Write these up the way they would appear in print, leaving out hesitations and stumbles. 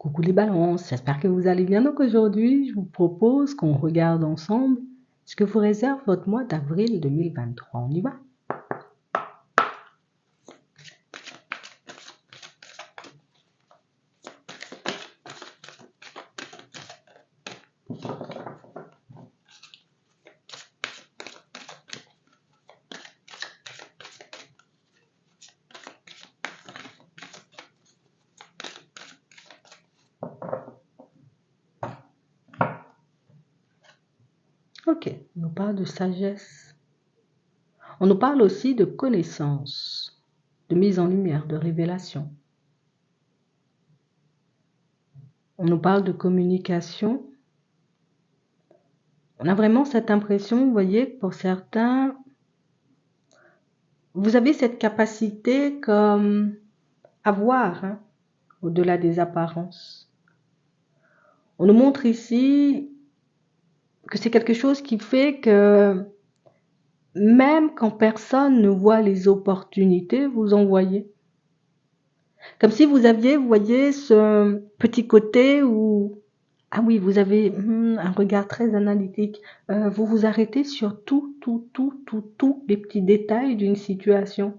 Coucou les balances, j'espère que vous allez bien. Donc aujourd'hui, je vous propose qu'on regarde ensemble ce que vous réserve votre mois d'avril 2023. On y va? Ok, on nous parle de sagesse. On nous parle aussi de connaissance, de mise en lumière, de révélation. On nous parle de communication. On a vraiment cette impression, vous voyez, que pour certains, vous avez cette capacité comme à voir au-delà des apparences. On nous montre ici que c'est quelque chose qui fait que même quand personne ne voit les opportunités, vous en voyez. Comme si vous aviez, vous voyez, ce petit côté où, ah oui, vous avez un regard très analytique. Vous vous arrêtez sur tous les petits détails d'une situation.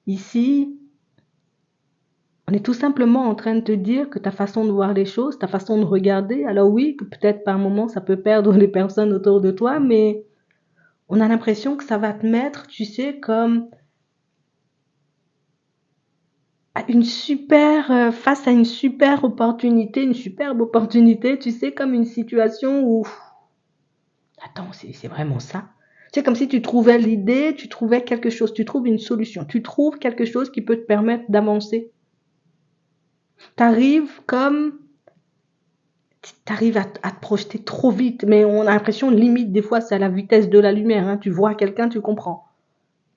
Ici, on est tout simplement en train de te dire que ta façon de voir les choses, ta façon de regarder, alors oui, que peut-être par moment ça peut perdre les personnes autour de toi, mais on a l'impression que ça va te mettre, tu sais, comme face à une super opportunité, une superbe opportunité, tu sais, comme une situation où, attends, c'est vraiment ça. C'est comme si tu trouvais l'idée, tu trouvais quelque chose, tu trouves une solution, tu trouves quelque chose qui peut te permettre d'avancer. T'arrives à te projeter trop vite, mais on a l'impression, limite, des fois, c'est à la vitesse de la lumière, hein. Tu vois quelqu'un, tu comprends.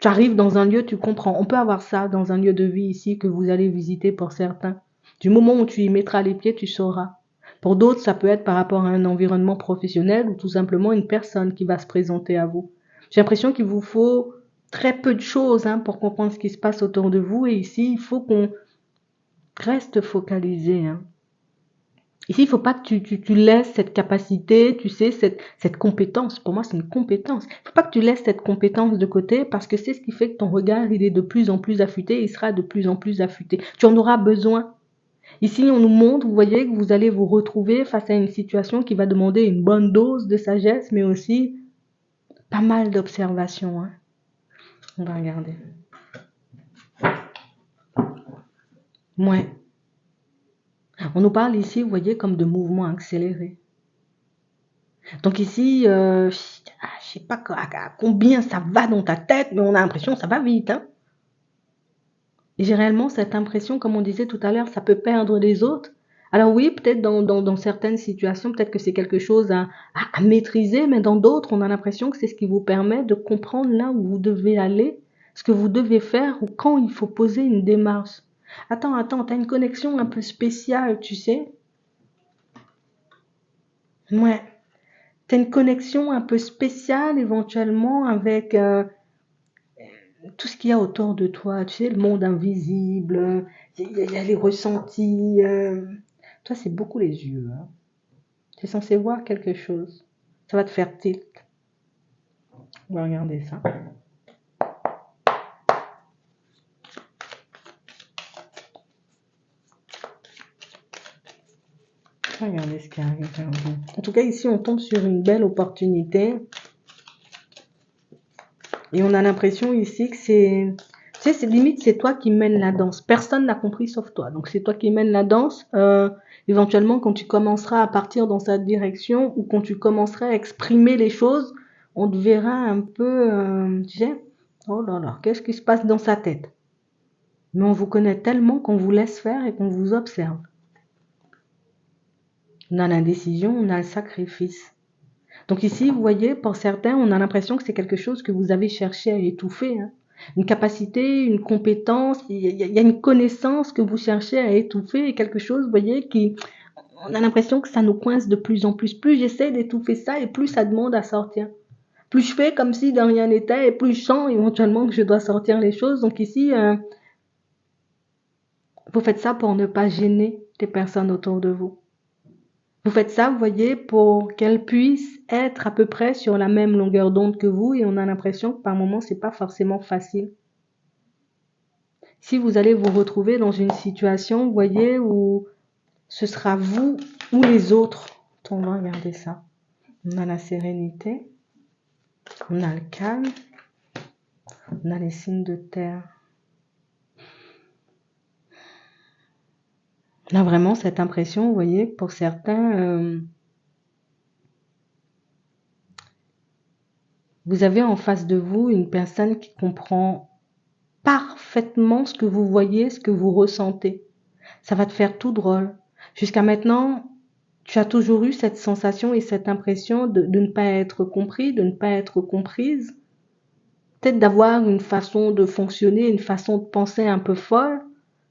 Tu arrives dans un lieu, tu comprends. On peut avoir ça dans un lieu de vie ici que vous allez visiter pour certains. Du moment où tu y mettras les pieds, tu sauras. Pour d'autres, ça peut être par rapport à un environnement professionnel ou tout simplement une personne qui va se présenter à vous. J'ai l'impression qu'il vous faut très peu de choses pour comprendre ce qui se passe autour de vous. Et ici, il faut qu'on reste focalisé. Ici, il ne faut pas que tu laisses cette capacité, tu sais, cette compétence. Pour moi, c'est une compétence. Il ne faut pas que tu laisses cette compétence de côté parce que c'est ce qui fait que ton regard, il est de plus en plus affûté, il sera de plus en plus affûté. Tu en auras besoin. Ici, on nous montre, vous voyez, que vous allez vous retrouver face à une situation qui va demander une bonne dose de sagesse, mais aussi pas mal d'observation. On va regarder. Ouais. On nous parle ici, vous voyez, comme de mouvements accélérés. Donc ici, je sais pas à combien ça va dans ta tête, mais on a l'impression que ça va vite. Et j'ai réellement cette impression, comme on disait tout à l'heure, ça peut perdre les autres. Alors oui, peut-être dans certaines situations, peut-être que c'est quelque chose à maîtriser, mais dans d'autres, on a l'impression que c'est ce qui vous permet de comprendre là où vous devez aller, ce que vous devez faire ou quand il faut poser une démarche. Attends, t'as une connexion un peu spéciale, tu sais? Ouais. T'as une connexion un peu spéciale éventuellement avec tout ce qu'il y a autour de toi, tu sais, le monde invisible, il y a les ressentis. Toi, c'est beaucoup les yeux. Tu es censé voir quelque chose. Ça va te faire tilt. On va regarder ça. Regardez ce qui arrive. En tout cas, ici, on tombe sur une belle opportunité. Et on a l'impression ici que c'est... Tu sais, c'est limite, c'est toi qui mènes la danse. Personne n'a compris sauf toi. Donc, c'est toi qui mènes la danse. Éventuellement, quand tu commenceras à partir dans cette direction ou quand tu commenceras à exprimer les choses, on te verra un peu, tu sais, oh là là, qu'est-ce qui se passe dans sa tête? Mais on vous connaît tellement qu'on vous laisse faire et qu'on vous observe. On a l'indécision, on a le sacrifice. Donc ici, vous voyez, pour certains, on a l'impression que c'est quelque chose que vous avez cherché à étouffer. Une capacité, une compétence, il y a une connaissance que vous cherchez à étouffer et quelque chose, vous voyez, on a l'impression que ça nous coince de plus en plus. Plus j'essaie d'étouffer ça et plus ça demande à sortir. Plus je fais comme si de rien n'était et plus je sens éventuellement que je dois sortir les choses. Donc ici, vous faites ça pour ne pas gêner des personnes autour de vous. Vous faites ça, vous voyez, pour qu'elles puissent être à peu près sur la même longueur d'onde que vous, et on a l'impression que par moments, c'est pas forcément facile. Si vous allez vous retrouver dans une situation, vous voyez, où ce sera vous ou les autres. On va regarder ça. On a la sérénité, on a le calme, on a les signes de terre. On a vraiment cette impression, vous voyez, pour certains, vous avez en face de vous une personne qui comprend parfaitement ce que vous voyez, ce que vous ressentez. Ça va te faire tout drôle. Jusqu'à maintenant, tu as toujours eu cette sensation et cette impression de ne pas être compris, de ne pas être comprise. Peut-être d'avoir une façon de fonctionner, une façon de penser un peu folle.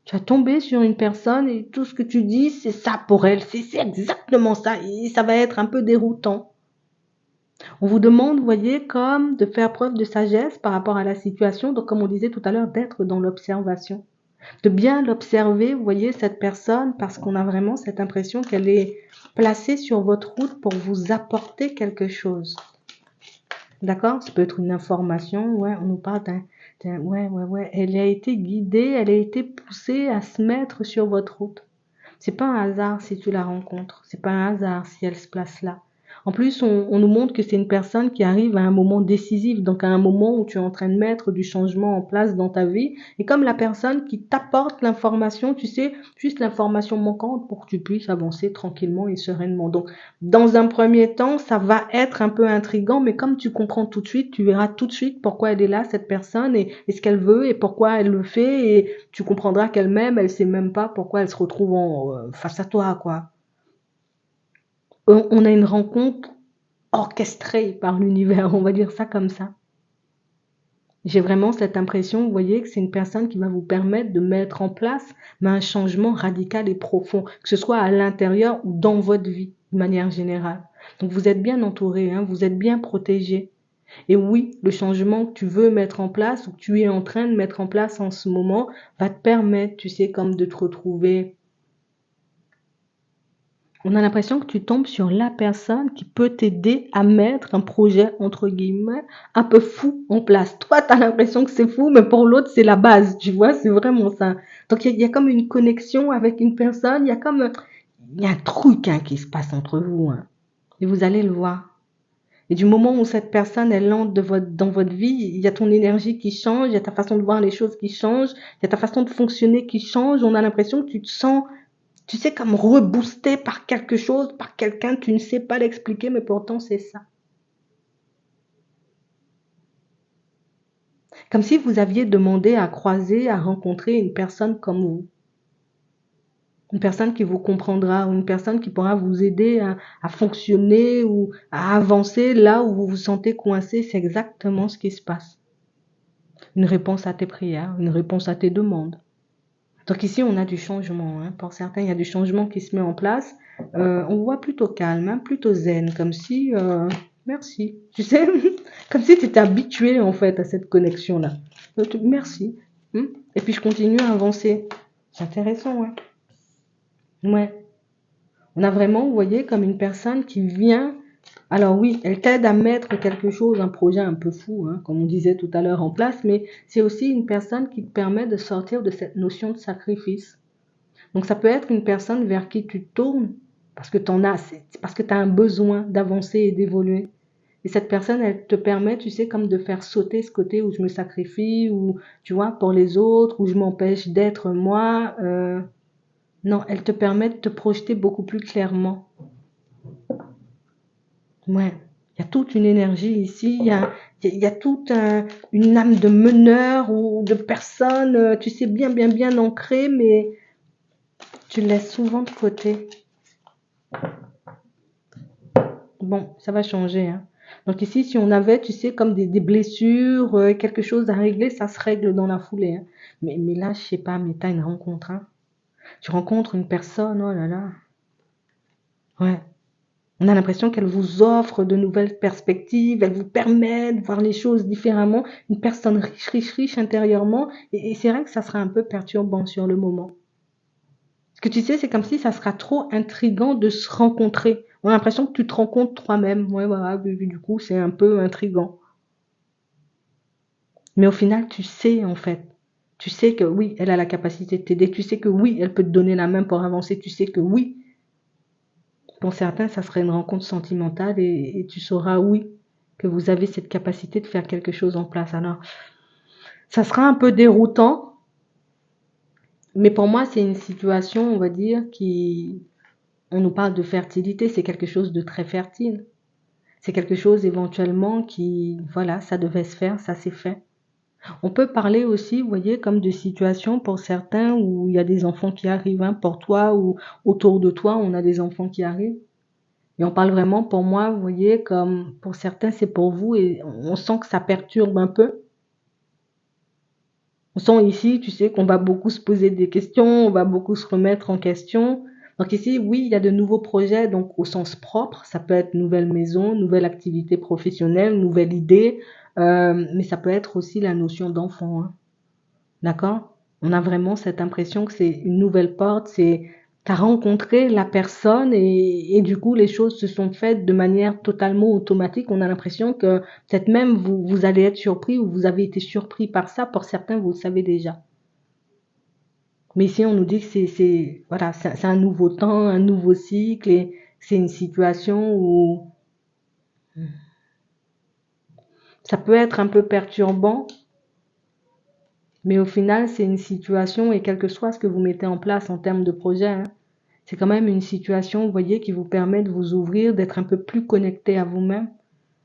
Tu vas tomber sur une personne et tout ce que tu dis, c'est ça pour elle. C'est exactement ça. Et ça va être un peu déroutant. On vous demande, vous voyez, comme de faire preuve de sagesse par rapport à la situation. Donc, comme on disait tout à l'heure, d'être dans l'observation. De bien l'observer, vous voyez, cette personne, parce qu'on a vraiment cette impression qu'elle est placée sur votre route pour vous apporter quelque chose. D'accord? Ça peut être une information, ouais, on nous parle ouais, elle a été guidée, elle a été poussée à se mettre sur votre route. C'est pas un hasard si tu la rencontres, c'est pas un hasard si elle se place là. En plus, on nous montre que c'est une personne qui arrive à un moment décisif, donc à un moment où tu es en train de mettre du changement en place dans ta vie. Et comme la personne qui t'apporte l'information, tu sais, juste l'information manquante pour que tu puisses avancer tranquillement et sereinement. Donc, dans un premier temps, ça va être un peu intriguant, mais comme tu comprends tout de suite, tu verras tout de suite pourquoi elle est là, cette personne, et ce qu'elle veut, et pourquoi elle le fait, et tu comprendras qu'elle-même, elle sait même pas pourquoi elle se retrouve face à toi, quoi. On a une rencontre orchestrée par l'univers, on va dire ça comme ça. J'ai vraiment cette impression, vous voyez, que c'est une personne qui va vous permettre de mettre en place un changement radical et profond, que ce soit à l'intérieur ou dans votre vie, de manière générale. Donc vous êtes bien entouré, hein, vous êtes bien protégé. Et oui, le changement que tu veux mettre en place ou que tu es en train de mettre en place en ce moment va te permettre, tu sais, comme de te retrouver. On a l'impression que tu tombes sur la personne qui peut t'aider à mettre un projet, entre guillemets, un peu fou en place. Toi, tu as l'impression que c'est fou, mais pour l'autre, c'est la base, tu vois, c'est vraiment ça. Donc, il y a comme une connexion avec une personne, il y a un truc hein, qui se passe entre vous. Hein. Et vous allez le voir. Et du moment où cette personne, elle entre dans votre vie, il y a ton énergie qui change, il y a ta façon de voir les choses qui change, il y a ta façon de fonctionner qui change. On a l'impression que tu te sens, tu sais, comme reboosté par quelque chose, par quelqu'un, tu ne sais pas l'expliquer, mais pourtant c'est ça. Comme si vous aviez demandé à croiser, à rencontrer une personne comme vous. Une personne qui vous comprendra, ou une personne qui pourra vous aider à fonctionner ou à avancer là où vous vous sentez coincé. C'est exactement ce qui se passe. Une réponse à tes prières, une réponse à tes demandes. Donc ici, on a du changement. Hein. Pour certains, il y a du changement qui se met en place. On voit plutôt calme, hein, plutôt zen, comme si, merci, tu sais, comme si tu étais habitué en fait à cette connexion-là. Merci. Et puis je continue à avancer. C'est intéressant, ouais. Ouais. On a vraiment, vous voyez, comme une personne qui vient. Alors oui, elle t'aide à mettre quelque chose, un projet un peu fou, hein, comme on disait tout à l'heure, en place, mais c'est aussi une personne qui te permet de sortir de cette notion de sacrifice. Donc ça peut être une personne vers qui tu te tournes parce que t'en as, c'est parce que tu as un besoin d'avancer et d'évoluer. Et cette personne, elle te permet, tu sais, comme de faire sauter ce côté où je me sacrifie, ou tu vois, pour les autres, où je m'empêche d'être moi. Non, elle te permet de te projeter beaucoup plus clairement. Ouais. Il y a toute une énergie ici, il y a toute une âme de meneur ou de personne, tu sais, bien ancrée, mais tu le laisses souvent de côté. Bon, ça va changer. Hein. Donc ici, si on avait, tu sais, comme des blessures, quelque chose à régler, ça se règle dans la foulée. Hein. Mais là, je sais pas, mais t'as une rencontre. Hein. Tu rencontres une personne, oh là là. Ouais. On a l'impression qu'elle vous offre de nouvelles perspectives, elle vous permet de voir les choses différemment. Une personne riche intérieurement. Et c'est vrai que ça sera un peu perturbant sur le moment. Parce que tu sais, c'est comme si ça sera trop intriguant de se rencontrer. On a l'impression que tu te rencontres toi-même. Ouais, voilà, du coup, c'est un peu intriguant. Mais au final, tu sais, en fait. Tu sais que oui, elle a la capacité de t'aider. Tu sais que oui, elle peut te donner la main pour avancer. Tu sais que oui, pour certains, ça serait une rencontre sentimentale et tu sauras oui, que vous avez cette capacité de faire quelque chose en place. Alors, ça sera un peu déroutant, mais pour moi, c'est une situation, on va dire, qui, on nous parle de fertilité, c'est quelque chose de très fertile. C'est quelque chose éventuellement qui, voilà, ça devait se faire, ça s'est fait. On peut parler aussi, vous voyez, comme de situations pour certains où il y a des enfants qui arrivent, hein, pour toi ou autour de toi, on a des enfants qui arrivent. Et on parle vraiment pour moi, vous voyez, comme pour certains, c'est pour vous et on sent que ça perturbe un peu. On sent ici, tu sais, qu'on va beaucoup se poser des questions, on va beaucoup se remettre en question. Donc ici, oui, il y a de nouveaux projets, donc au sens propre, ça peut être nouvelle maison, nouvelle activité professionnelle, nouvelle idée, mais ça peut être aussi la notion d'enfant, hein. D'accord? On a vraiment cette impression que c'est une nouvelle porte, c'est t'as rencontré la personne et du coup les choses se sont faites de manière totalement automatique. On a l'impression que peut-être même vous allez être surpris ou vous avez été surpris par ça. Pour certains, vous le savez déjà. Mais ici, on nous dit que voilà, c'est un nouveau temps, un nouveau cycle et c'est une situation où ça peut être un peu perturbant, mais au final, c'est une situation et quel que soit ce que vous mettez en place en termes de projet, hein, c'est quand même une situation, vous voyez, qui vous permet de vous ouvrir, d'être un peu plus connecté à vous-même,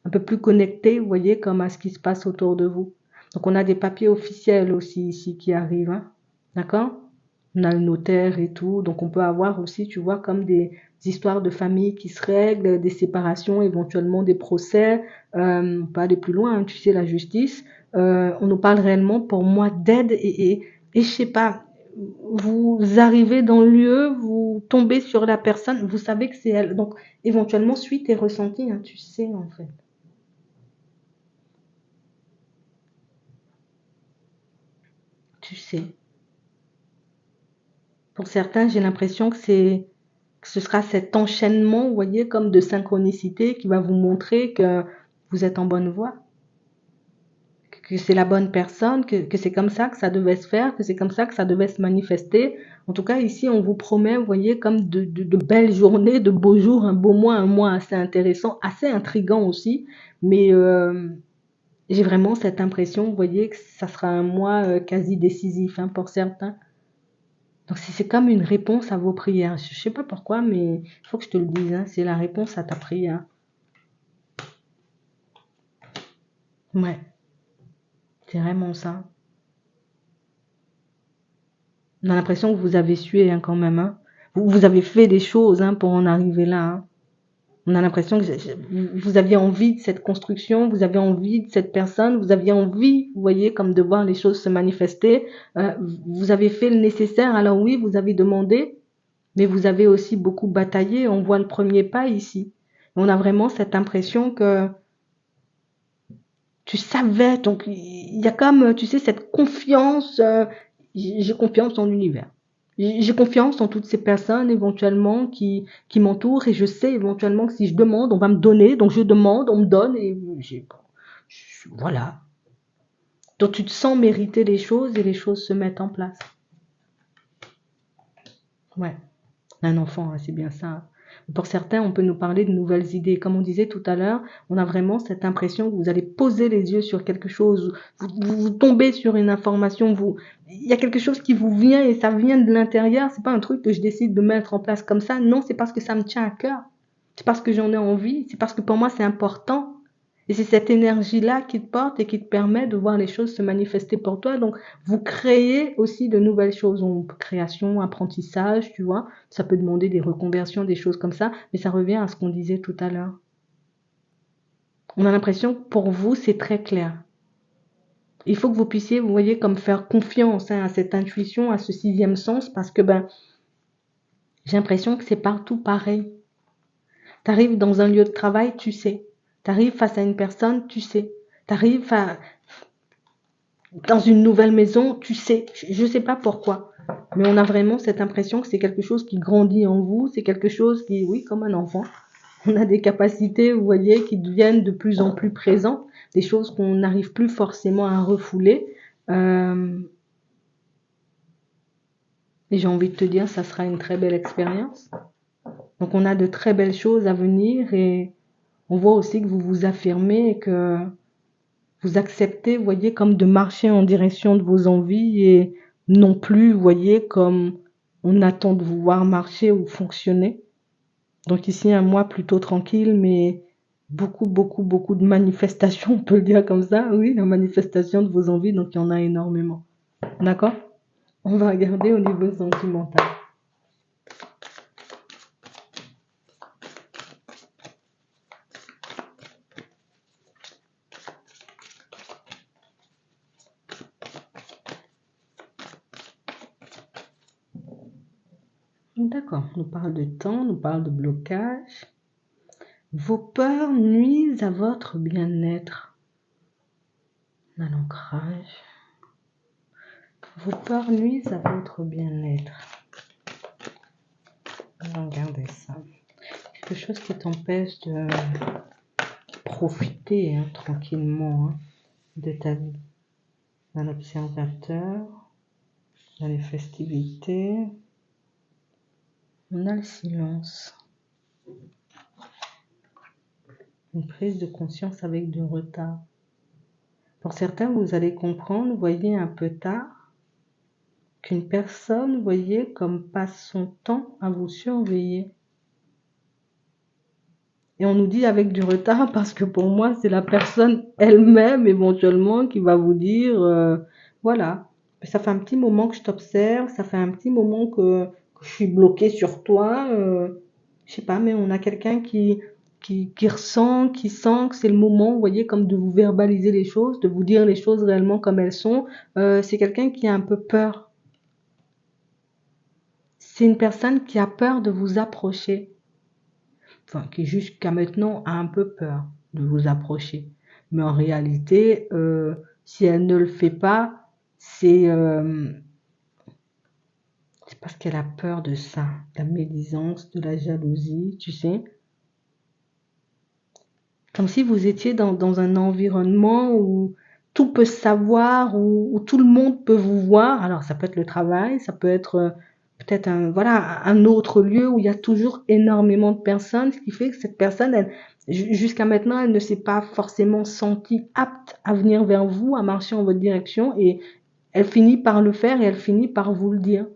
un peu plus connecté, vous voyez, comme à ce qui se passe autour de vous. Donc, on a des papiers officiels aussi ici qui arrivent, hein. D'accord? On a le notaire et tout. Donc, on peut avoir aussi, tu vois, comme des histoires de famille qui se règlent, des séparations, éventuellement des procès. On peut aller plus loin, hein, tu sais, la justice. On nous parle réellement, pour moi, d'aide et je sais pas, vous arrivez dans le lieu, vous tombez sur la personne, vous savez que c'est elle. Donc, éventuellement, suis tes ressentis, hein, tu sais, en fait. Tu sais. Pour certains, j'ai l'impression que ce sera cet enchaînement, vous voyez, comme de synchronicité qui va vous montrer que vous êtes en bonne voie, que c'est la bonne personne, que c'est comme ça que ça devait se faire, que c'est comme ça que ça devait se manifester. En tout cas, ici, on vous promet, vous voyez, comme de belles journées, de beaux jours, un mois assez intéressant, assez intriguant aussi. Mais j'ai vraiment cette impression, vous voyez, que ça sera un mois quasi décisif, hein, pour certains. Donc c'est comme une réponse à vos prières. Je sais pas pourquoi, mais il faut que je te le dise, hein, c'est la réponse à ta prière. Ouais, c'est vraiment ça. On a l'impression que vous avez sué, hein, quand même, hein. Vous avez fait des choses, hein, pour en arriver là, hein. On a l'impression que vous aviez envie de cette construction, vous aviez envie de cette personne, vous aviez envie, vous voyez, comme de voir les choses se manifester. Euh, vous avez fait le nécessaire, alors oui, vous avez demandé, mais vous avez aussi beaucoup bataillé. On voit le premier pas ici. On a vraiment cette impression que tu savais, donc il y a comme, tu sais, cette confiance, j'ai confiance en l'univers. J'ai confiance en toutes ces personnes éventuellement qui m'entourent et je sais éventuellement que si je demande, on va me donner, donc je demande, on me donne et voilà. Donc tu te sens mériter les choses et les choses se mettent en place. Ouais. Un enfant, hein, c'est bien ça. Pour certains, on peut nous parler de nouvelles idées. Comme on disait tout à l'heure, on a vraiment cette impression que vous allez poser les yeux sur quelque chose, vous tombez sur une information, il y a quelque chose qui vous vient et ça vient de l'intérieur. C'est pas un truc que je décide de mettre en place comme ça. Non, c'est parce que ça me tient à cœur. C'est parce que j'en ai envie. C'est parce que pour moi, c'est important. Et c'est cette énergie-là qui te porte et qui te permet de voir les choses se manifester pour toi. Donc, vous créez aussi de nouvelles choses. Création, apprentissage, tu vois. Ça peut demander des reconversions, des choses comme ça. Mais ça revient à ce qu'on disait tout à l'heure. On a l'impression que pour vous, c'est très clair. Il faut que vous puissiez, vous voyez, comme faire confiance, hein, à cette intuition, à ce sixième sens, parce que j'ai l'impression que c'est partout pareil. Tu arrives dans un lieu de travail, tu sais. Tu arrives face à une personne, tu sais. Tu arrives dans une nouvelle maison, tu sais. Je ne sais pas pourquoi. Mais on a vraiment cette impression que c'est quelque chose qui grandit en vous, c'est quelque chose qui, oui, comme un enfant. On a des capacités, vous voyez, qui deviennent de plus en plus présentes, des choses qu'on n'arrive plus forcément à refouler. Euh, et j'ai envie de te dire, ça sera une très belle expérience. Donc on a de très belles choses à venir et on voit aussi que vous vous affirmez et que vous acceptez, vous voyez, comme de marcher en direction de vos envies et non plus, vous voyez, comme on attend de vous voir marcher ou fonctionner. Donc ici, un mois plutôt tranquille, mais beaucoup, beaucoup, beaucoup de manifestations, on peut le dire comme ça. Oui, la manifestation de vos envies, donc il y en a énormément. D'accord? On va regarder au niveau sentimental. D'accord, on nous parle de temps, on nous parle de blocage. Vos peurs nuisent à votre bien-être. On a l'ancrage. Vos peurs nuisent à votre bien-être. On va regarder ça. Quelque chose qui t'empêche de profiter tranquillement de ta vie. Dans l'observateur, dans les festivités, on a le silence. Une prise de conscience avec du retard. Pour certains, vous allez comprendre, voyez, un peu tard, qu'une personne, voyez, comme passe son temps à vous surveiller. Et on nous dit avec du retard parce que pour moi, c'est la personne elle-même éventuellement qui va vous dire, voilà, ça fait un petit moment que je t'observe, ça fait un petit moment que je suis bloquée sur toi. Je sais pas, mais on a quelqu'un qui ressent, qui sent que c'est le moment, vous voyez, comme de vous verbaliser les choses, de vous dire les choses réellement comme elles sont. C'est quelqu'un qui a un peu peur. C'est une personne qui a peur de vous approcher. Enfin, qui jusqu'à maintenant a un peu peur de vous approcher. Mais en réalité, si elle ne le fait pas, c'est parce qu'elle a peur de ça, de la médisance, de la jalousie, tu sais. Comme si vous étiez dans un environnement où tout peut se savoir, où tout le monde peut vous voir. Alors, ça peut être le travail, ça peut être peut-être voilà, un autre lieu où il y a toujours énormément de personnes, ce qui fait que cette personne, jusqu'à maintenant, elle ne s'est pas forcément sentie apte à venir vers vous, à marcher en votre direction, et elle finit par le faire et elle finit par vous le dire.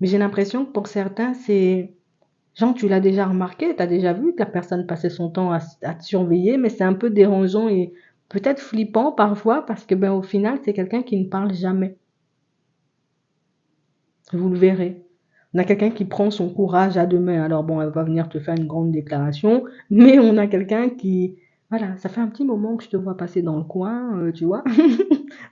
Mais j'ai l'impression que pour certains, c'est genre, tu l'as déjà remarqué, tu as déjà vu que la personne passait son temps à te surveiller, mais c'est un peu dérangeant et peut-être flippant parfois parce que ben au final, c'est quelqu'un qui ne parle jamais. Vous le verrez. On a quelqu'un qui prend son courage à deux mains. Alors bon, elle va venir te faire une grande déclaration, mais on a quelqu'un qui, voilà, ça fait un petit moment que je te vois passer dans le coin, tu vois.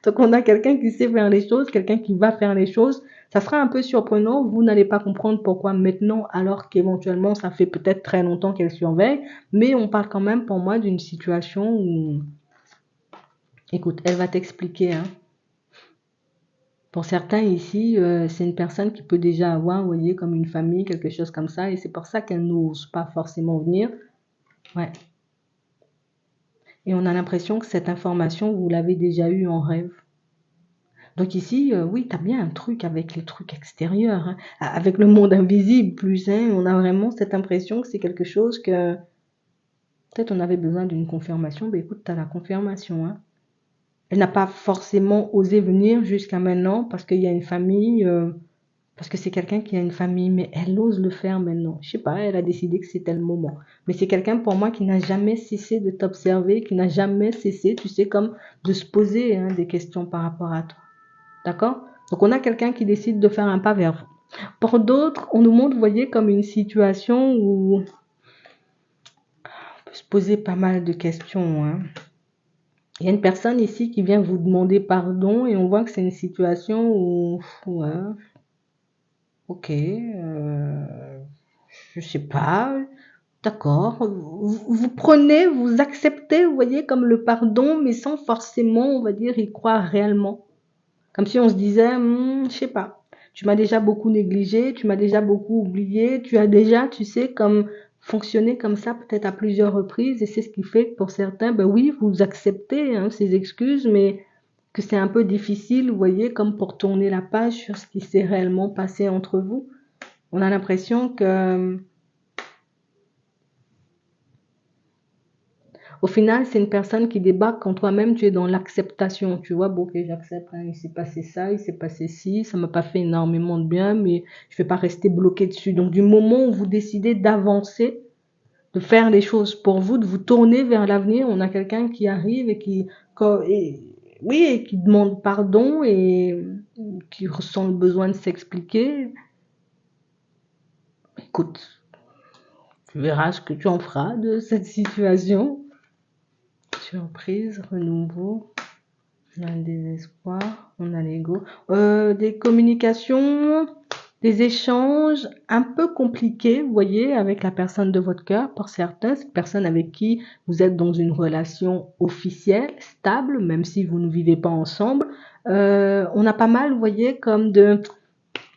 Donc on a quelqu'un qui sait faire les choses, quelqu'un qui va faire les choses. Ça sera un peu surprenant, vous n'allez pas comprendre pourquoi maintenant, alors qu'éventuellement ça fait peut-être très longtemps qu'elle surveille, mais on parle quand même pour moi d'une situation où, écoute, elle va t'expliquer, hein. Pour certains ici, c'est une personne qui peut déjà avoir, vous voyez, comme une famille, quelque chose comme ça, et c'est pour ça qu'elle n'ose pas forcément venir. Ouais. Et on a l'impression que cette information, vous l'avez déjà eue en rêve. Donc ici, oui, tu as bien un truc avec les trucs extérieurs, hein. Avec le monde invisible plus, hein, on a vraiment cette impression que c'est quelque chose que peut-être on avait besoin d'une confirmation. Ben écoute, tu as la confirmation, hein. Elle n'a pas forcément osé venir jusqu'à maintenant parce qu'il y a une famille, parce que c'est quelqu'un qui a une famille, mais elle ose le faire maintenant. Je sais pas, elle a décidé que c'était le moment. Mais c'est quelqu'un pour moi qui n'a jamais cessé de t'observer, qui n'a jamais cessé, tu sais, comme de se poser des questions par rapport à toi. D'accord? Donc on a quelqu'un qui décide de faire un pas vers vous. Pour d'autres, on nous montre, vous voyez, comme une situation où on peut se poser pas mal de questions, hein. Il y a une personne ici qui vient vous demander pardon et on voit que c'est une situation où, ouais, ok, je sais pas, d'accord, vous prenez, vous acceptez, vous voyez, comme le pardon, mais sans forcément, on va dire, y croire réellement. Comme si on se disait, je sais pas. Tu m'as déjà beaucoup négligé, tu m'as déjà beaucoup oublié, tu as déjà, tu sais, comme fonctionné comme ça peut-être à plusieurs reprises et c'est ce qui fait que pour certains, ben oui, vous acceptez hein, ces excuses, mais que c'est un peu difficile, vous voyez, comme pour tourner la page sur ce qui s'est réellement passé entre vous. On a l'impression que au final, c'est une personne qui débarque quand toi-même tu es dans l'acceptation. Tu vois, bon, ok, j'accepte, hein, il s'est passé ça, il s'est passé ci, ça m'a pas fait énormément de bien, mais je vais pas rester bloqué dessus. Donc, du moment où vous décidez d'avancer, de faire les choses pour vous, de vous tourner vers l'avenir, on a quelqu'un qui arrive et oui, et qui demande pardon et qui ressent le besoin de s'expliquer. Écoute, tu verras ce que tu en feras de cette situation. Surprise, renouveau. On a le désespoir, on a l'ego. Des communications, des échanges un peu compliqués, vous voyez, avec la personne de votre cœur, pour certains, cette personne avec qui vous êtes dans une relation officielle, stable, même si vous ne vivez pas ensemble. On a pas mal, vous voyez, comme de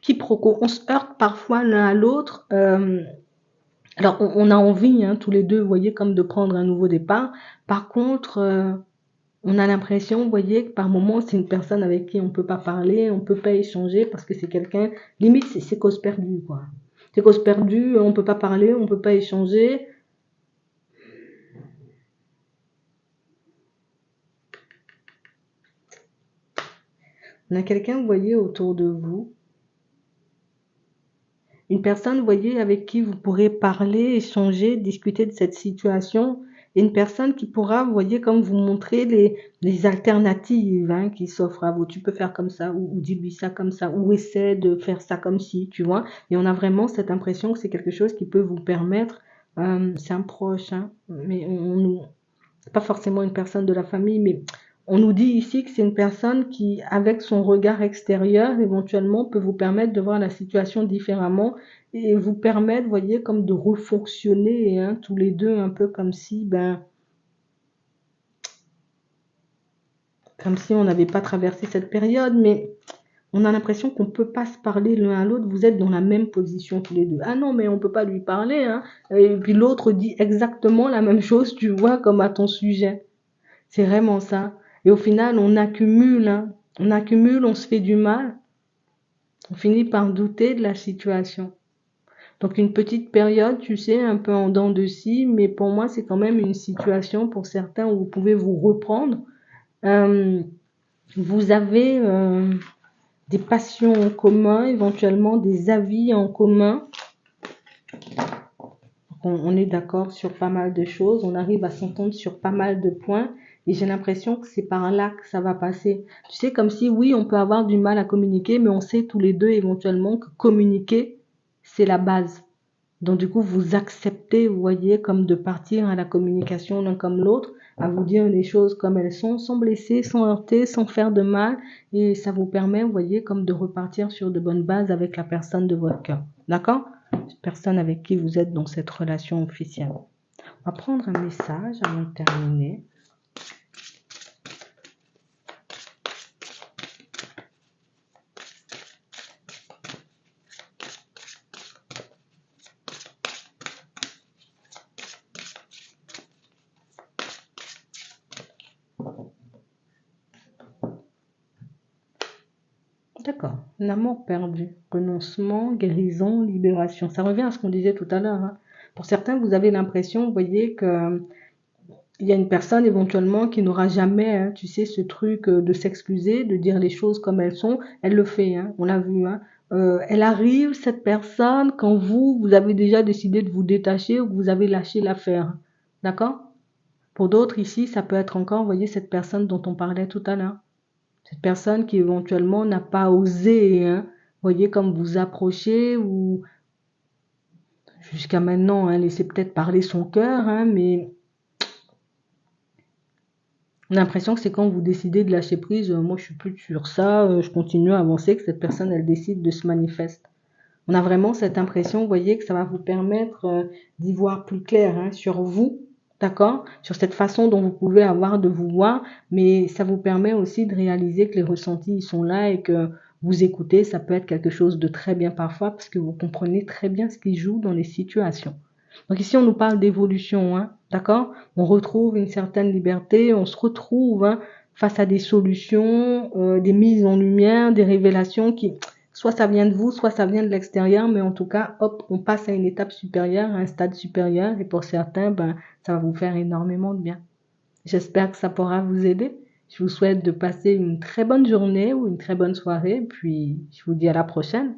quiproquos. On se heurte parfois l'un à l'autre. Alors, on a envie, hein, tous les deux, vous voyez, comme de prendre un nouveau départ. Par contre, on a l'impression, vous voyez, que par moments, c'est une personne avec qui on peut pas parler, on peut pas échanger parce que c'est quelqu'un, limite, c'est cause perdue, quoi. C'est cause perdue, on peut pas parler, on peut pas échanger. On a quelqu'un, vous voyez, autour de vous. Une personne, vous voyez, avec qui vous pourrez parler, échanger, discuter de cette situation. Et une personne qui pourra, vous voyez, comme vous montrer les alternatives hein, qui s'offrent à vous. Tu peux faire comme ça, ou dis-lui ça comme ça, ou essaie de faire ça comme si, tu vois. Et on a vraiment cette impression que c'est quelque chose qui peut vous permettre, c'est un proche, hein, mais c'est pas forcément une personne de la famille, mais on nous dit ici que c'est une personne qui, avec son regard extérieur, éventuellement, peut vous permettre de voir la situation différemment et vous permettre, vous voyez, comme de refonctionner hein, tous les deux, un peu comme si on n'avait pas traversé cette période, mais on a l'impression qu'on ne peut pas se parler l'un à l'autre. Vous êtes dans la même position tous les deux. Ah non, mais on ne peut pas lui parler. Hein. Et puis l'autre dit exactement la même chose, tu vois, comme à ton sujet. C'est vraiment ça. Et au final, on accumule, hein. On accumule, on se fait du mal. On finit par douter de la situation. Donc une petite période, tu sais, un peu en dents de scie, mais pour moi, c'est quand même une situation pour certains où vous pouvez vous reprendre. Euh, vous avez des passions en commun, éventuellement des avis en commun. On est d'accord sur pas mal de choses, on arrive à s'entendre sur pas mal de points et j'ai l'impression que c'est par là que ça va passer. Tu sais, comme si oui, on peut avoir du mal à communiquer, mais on sait tous les deux éventuellement que communiquer, c'est la base. Donc du coup, vous acceptez, vous voyez, comme de partir à la communication l'un comme l'autre, à vous dire les choses comme elles sont, sans blesser, sans heurter, sans faire de mal, et ça vous permet, vous voyez, comme de repartir sur de bonnes bases avec la personne de votre cœur. D'accord? Personne avec qui vous êtes dans cette relation officielle. On va prendre un message avant de terminer. D'accord. Un amour perdu, renoncement, guérison, libération. Ça revient à ce qu'on disait tout à l'heure. Hein. Pour certains, vous avez l'impression, vous voyez, que il y a une personne éventuellement qui n'aura jamais, hein, tu sais, ce truc de s'excuser, de dire les choses comme elles sont. Elle le fait, hein, on l'a vu. Hein. Elle arrive, cette personne, quand vous avez déjà décidé de vous détacher ou que vous avez lâché l'affaire. D'accord? Pour d'autres ici, ça peut être encore, vous voyez, cette personne dont on parlait tout à l'heure. Cette personne qui éventuellement n'a pas osé, hein, voyez, comme vous approcher ou jusqu'à maintenant, hein, laisser peut-être parler son cœur, hein, mais on a l'impression que c'est quand vous décidez de lâcher prise, moi je suis plus sur ça, je continue à avancer, que cette personne elle décide de se manifester. On a vraiment cette impression, vous voyez, que ça va vous permettre d'y voir plus clair hein, sur vous, d'accord? Sur cette façon dont vous pouvez avoir de vous voir, mais ça vous permet aussi de réaliser que les ressentis ils sont là et que Vous écoutez, ça peut être quelque chose de très bien parfois parce que vous comprenez très bien ce qui joue dans les situations. Donc ici, on nous parle d'évolution, hein, d'accord? On retrouve une certaine liberté, on se retrouve hein, face à des solutions, des mises en lumière, des révélations qui, soit ça vient de vous, soit ça vient de l'extérieur, mais en tout cas, hop, on passe à une étape supérieure, à un stade supérieur, et pour certains, ben, ça va vous faire énormément de bien. J'espère que ça pourra vous aider. Je vous souhaite de passer une très bonne journée ou une très bonne soirée, puis je vous dis à la prochaine.